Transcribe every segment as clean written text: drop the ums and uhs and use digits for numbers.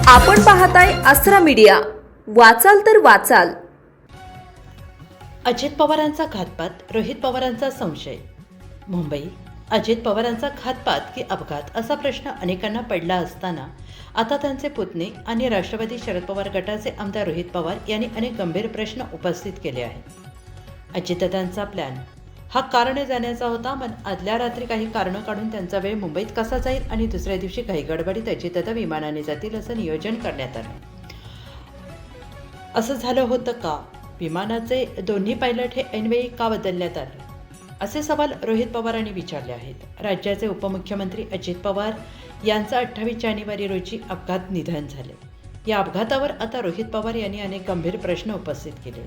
आपण पाहताय आसरा मीडिया, वाचाल तर वाचाल। अजित पवारांचा घातपात, रोहित पवारांचा संशय। मुंबई, अजित पवारांचा घातपात की अपघात असा प्रश्न अनेकांना पडला असताना आता त्यांचे पुतणे आणि राष्ट्रवादी शरद पवार गटाचे आमदार रोहित पवार यांनी अनेक गंभीर प्रश्न उपस्थित केले आहेत। अजितदादांचा प्लॅन हा कारणे जाण्याचा होता, पण आदल्या रात्री काही कारणं काढून त्यांचा वेळ मुंबईत कसा जाईल आणि दुसऱ्या दिवशी काही गडबडीत अजितदादा विमानाने जातील असं नियोजन करण्यात आलं। असं झालं होतं का? विमानाचे दोन्ही पायलट हे ऐनवेळी का बदलण्यात आले, असे सवाल रोहित पवारांनी विचारले आहेत। राज्याचे उपमुख्यमंत्री अजित पवार यांचं 28 जानेवारी रोजी अपघात निधन झाले। या अपघातावर आता रोहित पवार यांनी अनेक गंभीर प्रश्न उपस्थित केले।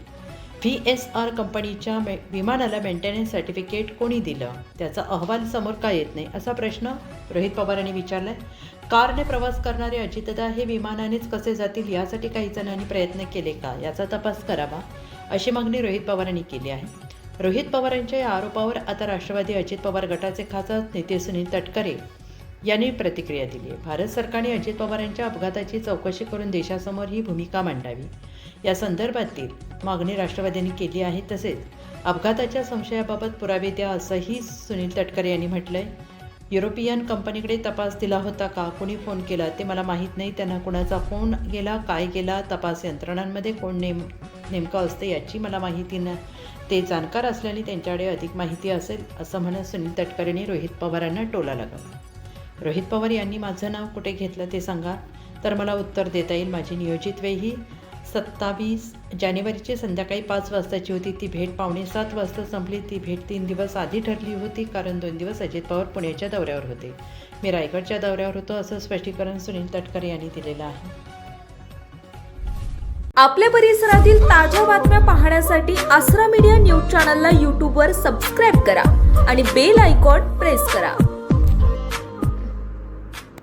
VSR कंपनीच्या विमानाला मेंटेनन्स सर्टिफिकेट कोणी दिलं, त्याचा अहवाल समोर का येत नाही, असा प्रश्न रोहित पवारांनी विचारलाय। कारने प्रवास करणारे अजितदादा हे विमानानेच कसे जातील यासाठी काही जणांनी प्रयत्न केले का, याचा तपास करावा, अशी मागणी रोहित पवारांनी केली आहे। रोहित पवारांच्या या आरोपावर आता राष्ट्रवादी अजित पवार गटाचे खासदार नेते सुनील तटकरे यांनी प्रतिक्रिया दिली आहे। भारत सरकारने अजित पवारांच्या अपघाताची चौकशी करून देशासमोर ही भूमिका मांडावी, या संदर्भातील मागणी राष्ट्रवादींनी केली आहे। तसेच अपघाताच्या संशयाबाबत पुरावे द्या, असंही सुनील तटकरे यांनी म्हटलंय। युरोपियन कंपनीकडे तपास दिला होता का, कोणी फोन केला ते मला माहीत नाही, त्यांना कुणाचा फोन गेला, काय गेला, तपास यंत्रणांमध्ये कोण नेमकं असते याची मला माहिती नाही, ते जाणकार असल्याने त्यांच्याकडे अधिक माहिती असेल, असं म्हणत सुनील तटकरेंनी रोहित पवारांना टोला लगावला। रोहित पवार यांनी माझं नाव कुठे घेतलं ते सांगा, तर मला उत्तर देता येईल। माझी नियोजित वेळ ही 27 जानेवारीची संध्याकाळी 5 वाजताची होती। ती भेट 6:45 वाजता संपली। ती भेट 3 दिवस आधी ठरली होती, कारण 2 दिवस अजित पवार पुण्याच्या दौऱ्यावर होते, मी रायगडच्या दौऱ्यावर होतो, असं स्पष्टीकरण सुनील तटकरे यांनी दिलेलं आहे। आपल्या परिसरातील ताज्या बातम्या पाहण्यासाठी आसरा मीडिया न्यूज चॅनलला यूट्यूबवर सबस्क्राईब करा आणि बेल आयकॉन प्रेस करा।